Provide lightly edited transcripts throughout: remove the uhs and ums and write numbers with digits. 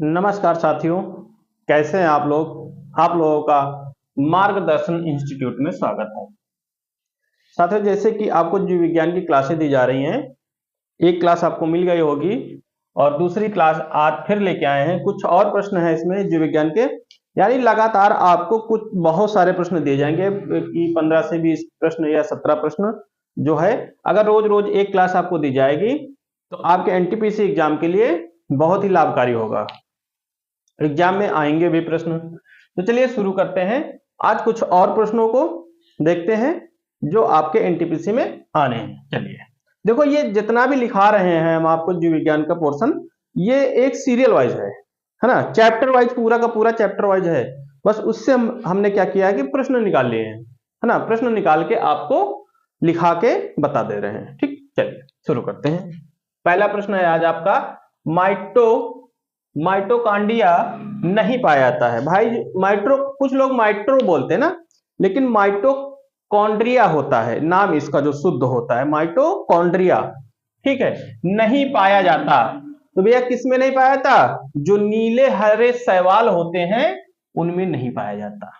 नमस्कार साथियों, कैसे हैं आप लोग। आप लोगों का मार्गदर्शन इंस्टीट्यूट में स्वागत है। साथियों, जैसे कि आपको जीव विज्ञान की क्लासें दी जा रही हैं, एक क्लास आपको मिल गई होगी और दूसरी क्लास आज फिर लेके आए हैं। कुछ और प्रश्न है इसमें जीव विज्ञान के, यानी लगातार आपको कुछ बहुत सारे प्रश्न दिए जाएंगे कि 15 से 20 प्रश्न या 17 प्रश्न जो है, अगर रोज रोज एक क्लास आपको दी जाएगी तो आपके एनटीपीसी एग्जाम के लिए बहुत ही लाभकारी होगा। एग्जाम में आएंगे भी प्रश्न। तो चलिए शुरू करते हैं। आज कुछ और प्रश्नों को देखते हैं जो आपके एनटीपीसी में आने हैं। चलिए देखो, ये जितना भी लिखा रहे हैं हम आपको जीव विज्ञान का पोर्शन, ये एक सीरियल वाइज है ना, चैप्टर वाइज, पूरा का पूरा चैप्टर वाइज है। बस उससे हमने क्या किया है कि प्रश्न निकाल लिए हैं, है ना। प्रश्न निकाल के आपको लिखा के बता दे रहे हैं। ठीक, चलिए शुरू करते हैं। पहला प्रश्न है आज आपका, माइटोकांड्रिया नहीं पाया जाता है। भाई कुछ लोग माइट्रो बोलते हैं ना, लेकिन माइटोकॉन्ड्रिया होता है नाम इसका, जो शुद्ध होता है माइटोकॉन्ड्रिया। ठीक है, नहीं पाया जाता। तो भैया किस में नहीं पाया जाता? जो नीले हरे शैवाल होते हैं उनमें नहीं पाया जाता।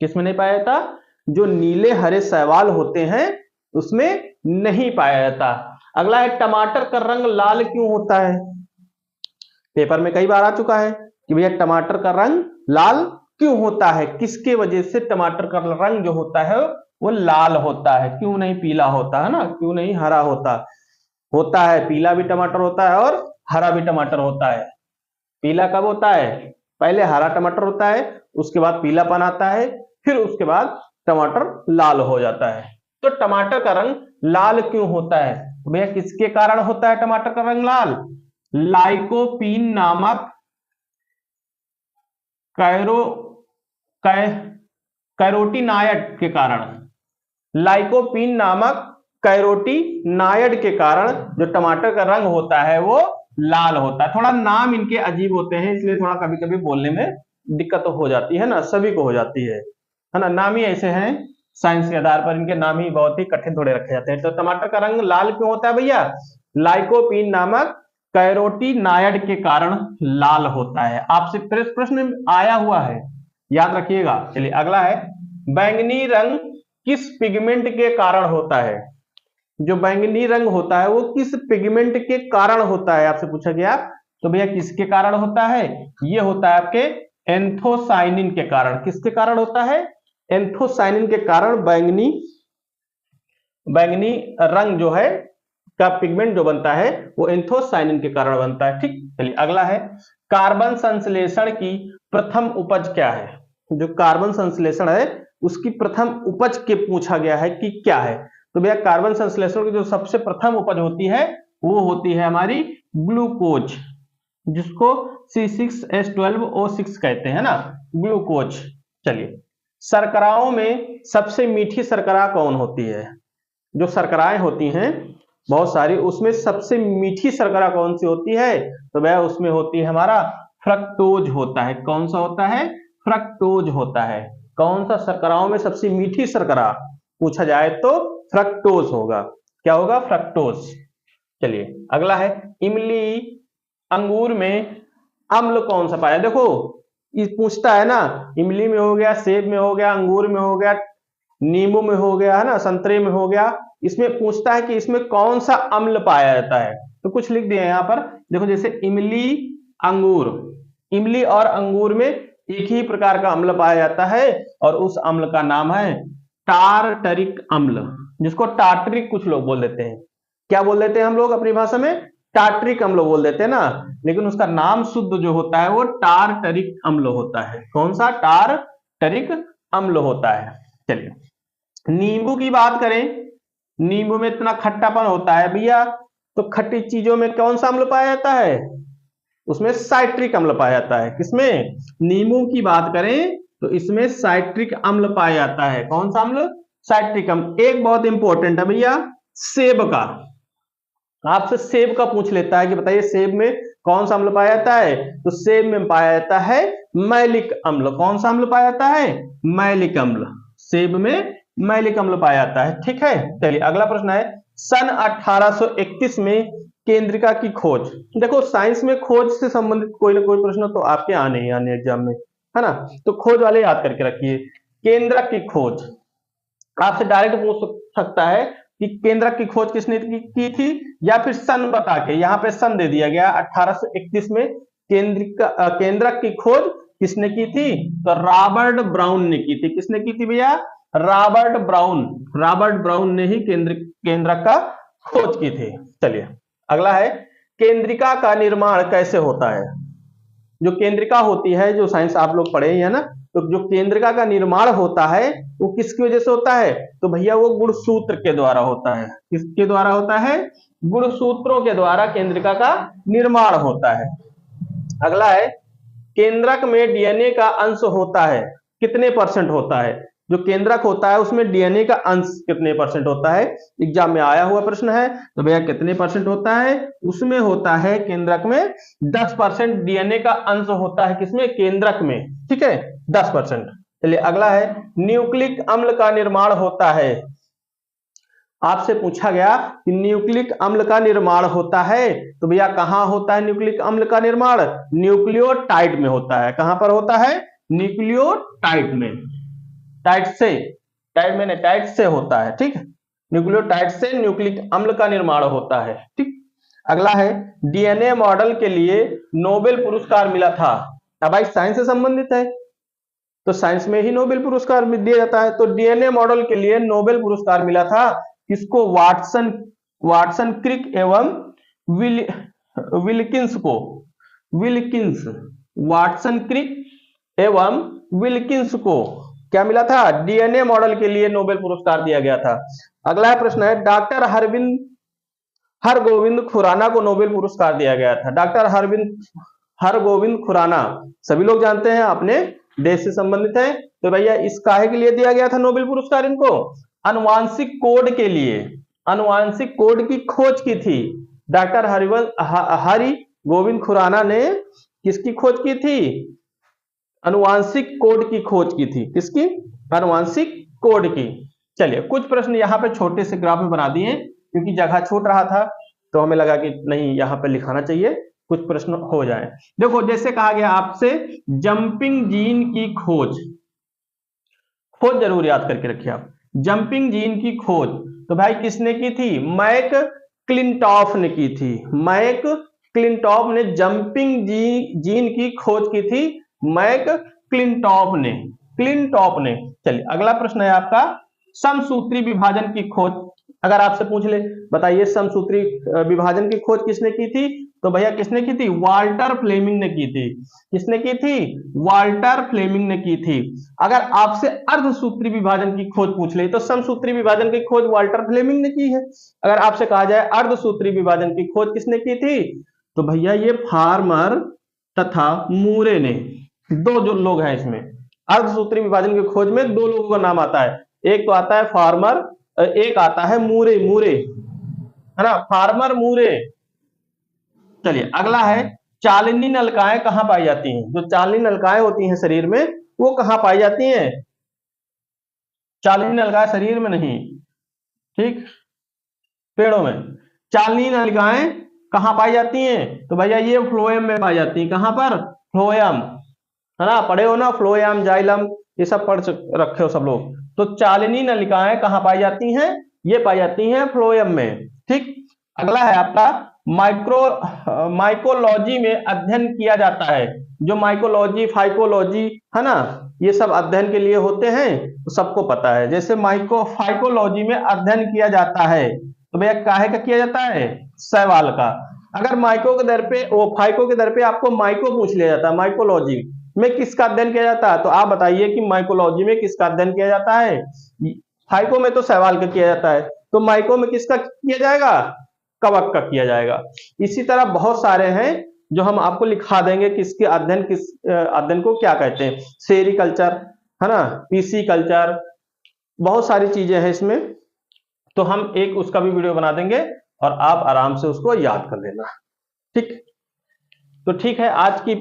किस में नहीं पाया जाता? जो नीले हरे शैवाल होते हैं उसमें नहीं पाया जाता। अगला है, टमाटर का रंग लाल क्यों होता है? पेपर में कई बार आ चुका है कि भैया टमाटर का रंग लाल क्यों होता है, किसके वजह से टमाटर का रंग जो होता है वो लाल होता है, क्यों नहीं पीला होता है ना, क्यों नहीं हरा होता है। पीला भी टमाटर होता है और हरा भी टमाटर होता है। पीला कब होता है? पहले हरा टमाटर होता है, उसके बाद पीलापन आता है, फिर उसके बाद टमाटर लाल हो जाता है। तो टमाटर का रंग लाल क्यों होता है? तो भैया किसके कारण होता है टमाटर का रंग लाल? लाइकोपीन नामक कैरोटीनायड के कारण। लाइकोपीन नामक कैरोटीनायड के कारण जो टमाटर का रंग होता है वो लाल होता है। थोड़ा नाम इनके अजीब होते हैं, इसलिए थोड़ा कभी कभी बोलने में दिक्कत हो जाती है ना, सभी को हो जाती है ना। नाम ही ऐसे हैं, साइंस के आधार पर इनके नाम ही बहुत ही कठिन थोड़े रखे जाते हैं। तो टमाटर का रंग लाल क्यों होता है भैया? लाइकोपीन नामक कैरोटीनायड के कारण लाल होता है। आपसे प्रश्न आया हुआ है, याद रखिएगा। चलिए अगला है, बैंगनी रंग किस पिगमेंट के कारण होता है? जो बैंगनी रंग होता है वो किस पिगमेंट के कारण होता है, आपसे पूछा गया। तो भैया किसके कारण होता है? ये होता है आपके एंथोसाइनिन के कारण। किसके कारण होता है? एंथोसाइनिन के कारण बैंगनी रंग जो है का पिगमेंट जो बनता है वो एंथोसाइनिन के कारण बनता है। ठीक, चलिए अगला है, कार्बन संश्लेषण की प्रथम उपज क्या है? जो कार्बन संश्लेषण है उसकी प्रथम उपज के पूछा गया है कि क्या है। तो भैया कार्बन संश्लेषण की जो सबसे प्रथम उपज होती है वो होती है हमारी ग्लूकोज, जिसको C6H12O6 कहते हैं ना, ग्लूकोज। चलिए, शर्कराओं में सबसे मीठी शर्करा कौन होती है? जो शर्कराएं होती हैं बहुत सारी, उसमें सबसे मीठी शर्करा कौन सी होती है? तो वह उसमें होती है हमारा फ्रक्टोज होता है। कौन सा होता है? फ्रक्टोज होता है। कौन सा शर्कराओं में सबसे मीठी शर्करा पूछा जाए तो फ्रक्टोज होगा। क्या होगा? फ्रक्टोज। चलिए अगला है, इमली अंगूर में अम्ल कौन सा पाया? देखो ये पूछता है ना, इमली में हो गया, सेब में हो गया, अंगूर में हो गया, नींबू में हो गया, है ना, संतरे में हो गया। इसमें पूछता है कि इसमें कौन सा अम्ल पाया जाता है। तो कुछ लिख दिया यहाँ पर, देखो जैसे इमली अंगूर, इमली और अंगूर में एक ही प्रकार का अम्ल पाया जाता है और उस अम्ल का नाम है टार्टरिक अम्ल, जिसको टार्टरिक कुछ लोग बोल देते हैं। क्या बोल देते हैं हम लोग अपनी भाषा में? टार्टरिक अम्ल बोल देते हैं ना, लेकिन उसका नाम शुद्ध जो होता है वो टार्टरिक अम्ल होता है। कौन सा? टार्टरिक अम्ल होता है। चलिए नींबू की बात करें, नींबू में इतना खट्टापन होता है भैया, तो खट्टी चीजों में कौन सा अम्ल पाया जाता है? उसमें साइट्रिक अम्ल पाया जाता है। किसमें? नींबू की बात करें तो इसमें साइट्रिक अम्ल पाया जाता है। कौन सा अम्ल? साइट्रिक अम्ल। एक बहुत इंपॉर्टेंट है भैया, सेब का। आपसे सेब का पूछ लेता है कि बताइए सेब में कौन सा अम्ल पाया जाता है? तो सेब में पाया जाता है मैलिक अम्ल। कौन सा अम्ल पाया जाता है? मैलिक अम्ल। सेब में मैलिक अम्ल पाया जाता है। ठीक है, चलिए अगला प्रश्न है, सन 1831 में केंद्रिका की खोज। देखो साइंस में खोज से संबंधित कोई ना कोई प्रश्न तो आपके आने ही आने एग्जाम में, है ना, तो खोज वाले याद करके रखिए। केंद्रक की खोज आपसे डायरेक्ट पूछ सकता है कि केंद्रक की खोज किसने की थी, या फिर सन बता के, यहाँ पे सन दे दिया गया 1831 में केंद्रक की खोज किसने की थी, तो रॉबर्ट ब्राउन ने की थी। किसने की थी भैया, रॉबर्ट ब्राउन ने ही केंद्रक का खोज की थी। चलिए अगला है, केंद्रिका का निर्माण कैसे होता है। जो केंद्रिका होती है, जो साइंस आप लोग पढ़े हैं ना, तो जो केंद्रिका का निर्माण होता है वो किसकी वजह से होता है, तो भैया वो गुणसूत्र के द्वारा होता है। किसके द्वारा होता है, गुणसूत्रों के द्वारा केंद्रिका का निर्माण होता है। अगला है, केंद्रक में डीएनए का अंश होता है, कितने परसेंट होता है। जो केंद्रक होता है उसमें डीएनए का अंश कितने परसेंट होता है, एग्जाम में आया हुआ प्रश्न है। तो भैया कितने परसेंट होता है, उसमें होता है केंद्रक में 10% डीएनए का अंश होता है। किसमें, केंद्रक में, ठीक है, 10%। चलिए अगला है, न्यूक्लिक अम्ल का निर्माण होता है। आपसे पूछा गया कि न्यूक्लिक अम्ल का निर्माण होता है, तो भैया कहां होता है न्यूक्लिक अम्ल का निर्माण, न्यूक्लियोटाइड में होता है। कहां पर होता है, न्यूक्लियोटाइड में, टाइड से होता है, ठीक है, न्यूक्लियोटाइड से न्यूक्लिक अम्ल का निर्माण होता है, ठीक। अगला है, डीएनए मॉडल के लिए नोबेल पुरस्कार मिला था। अब भाई साइंस से संबंधित है तो साइंस में ही नोबेल पुरस्कार दिया जाता है। तो डीएनए मॉडल के लिए नोबेल पुरस्कार मिला था किसको, वाटसन क्रिक एवं विल्किंस को, वाटसन क्रिक एवं विल्किंस को क्या मिला था, डीएनए मॉडल के लिए नोबेल पुरस्कार दिया गया था। अगला प्रश्न है, डॉक्टर हरगोविंद खुराना को नोबेल पुरस्कार दिया गया था। डॉक्टर हरगोविंद खुराना सभी लोग जानते हैं, अपने देश से संबंधित है। तो भैया इस काहे के लिए दिया गया था नोबेल पुरस्कार इनको, अनुवांशिक कोड के लिए, अनुवांशिक कोड की खोज की थी। डॉक्टर हरि गोविंद खुराना ने किसकी खोज की थी, अनुवांशिक कोड की खोज की थी। किसकी, अनुवांशिक कोड की। चलिए कुछ प्रश्न यहाँ पे छोटे से ग्राफ में बना दिए क्योंकि जगह छूट रहा था, तो हमें लगा कि नहीं यहाँ पे लिखाना चाहिए, कुछ प्रश्न हो जाए। देखो जैसे कहा गया आपसे जंपिंग जीन की खोज जरूर याद करके रखिए आप। जंपिंग जीन की खोज तो भाई किसने की थी, मैक क्लिंटॉफ ने की थी। मैक क्लिंटॉफ ने जंपिंग जीन की खोज की थी, मैक क्लिंटॉफ ने। चलिए अगला प्रश्न है आपका, समसूत्री विभाजन की खोज। अगर आपसे पूछ ले बताइए समसूत्री विभाजन की खोज किसने की थी, तो भैया किसने की थी, वाल्टर फ्लेमिंग ने की थी। किसने की थी, वाल्टर फ्लेमिंग ने की थी। अगर आपसे अर्धसूत्री विभाजन की खोज पूछ ले तो समसूत्री विभाजन की खोज वाल्टर फ्लेमिंग ने की है। अगर आपसे कहा जाए अर्धसूत्री विभाजन की खोज किसने की थी, तो भैया ये फार्मर तथा मूरे ने, दो जो लोग हैं इसमें। अर्धसूत्री विभाजन की खोज में दो लोगों का नाम आता है, एक तो आता है फार्मर, एक आता है मूरे, है ना, फार्मर मूरे। चलिए अगला है, चालनी नलिकाएं कहां पाई जाती हैं। जो चालनी नलिकाएं होती हैं शरीर में वो कहां पाई जाती हैं, चालनी नलिकाएं शरीर में नहीं, ठीक, पेड़ों में। चालनी नलिकाएं कहां पाई जाती हैं, तो भैया ये फ्लोएम में पाई जाती हैं। कहां पर, फ्लोएम, है ना, पढ़े हो ना, फ्लोएम जाइलम ये सब पढ़ रखे हो सब लोग। तो चालनी नलिकाएं कहां पाई जाती हैं, ये पाई जाती हैं फ्लोएम में, ठीक। अगला है आपका, माइकोलॉजी में अध्ययन किया जाता है। जो माइकोलॉजी, फाइकोलॉजी, है ना, ये सब अध्ययन के लिए होते हैं, तो सबको पता है। जैसे फाइकोलॉजी में अध्ययन किया जाता है तो भैया काहे का किया जाता है, शैवाल का। अगर फाइको के दर पे आपको माइको पूछ लिया जाता है, माइकोलॉजी में किसका अध्ययन किया जाता है, तो आप बताइए कि माइकोलॉजी में किसका अध्ययन किया जाता है। फाइको में तो शैवाल का किया जाता है, तो माइको में किसका किया जाएगा, कवक का किया जाएगा। इसी तरह बहुत सारे हैं जो हम आपको लिखा देंगे कि इसके अध्ययन को क्या कहते हैं, सेरिकल्चर, है ना, पीसी कल्चर, बहुत सारी चीजें हैं इसमें। तो हम एक उसका भी वीडियो बना देंगे और आप आराम से उसको याद कर लेना, ठीक। तो ठीक है, आज की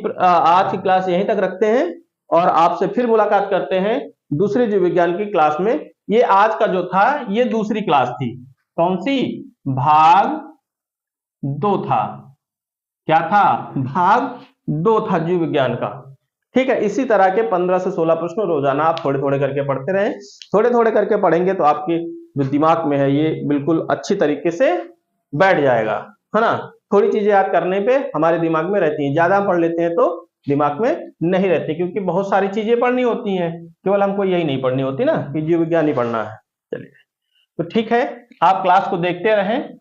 क्लास यहीं तक रखते हैं और आपसे फिर मुलाकात करते हैं दूसरे जीव विज्ञान की क्लास में। ये आज का जो था ये दूसरी क्लास थी कौन सी? भाग 2 था। क्या था? भाग 2 था जीव विज्ञान का। ठीक है, इसी तरह के 15 से 16 प्रश्न रोजाना आप थोड़े थोड़े करके पढ़ते रहें। थोड़े थोड़े करके पढ़ेंगे तो आपके जो दिमाग में है ये बिल्कुल अच्छी तरीके से बैठ जाएगा, है ना। थोड़ी चीजें याद करने पे हमारे दिमाग में रहती हैं, ज्यादा पढ़ लेते हैं तो दिमाग में नहीं रहती, क्योंकि बहुत सारी चीजें पढ़नी होती हैं, केवल हमको यही नहीं पढ़नी होती ना कि जीव विज्ञान ही पढ़ना है। चलिए, तो ठीक है, आप क्लास को देखते रहें,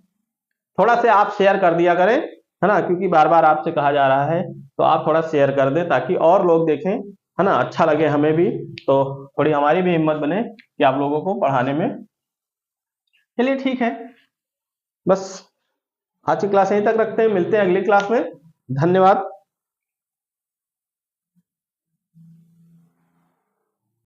थोड़ा से आप शेयर कर दिया करें, है ना, क्योंकि बार बार आपसे कहा जा रहा है, तो आप थोड़ा शेयर कर दें ताकि और लोग देखें, है ना, अच्छा लगे हमें भी, तो थोड़ी हमारी भी हिम्मत बने कि आप लोगों को पढ़ाने में। चलिए ठीक है, बस आज की क्लास यहीं तक रखते हैं, मिलते हैं अगली क्लास में। धन्यवाद।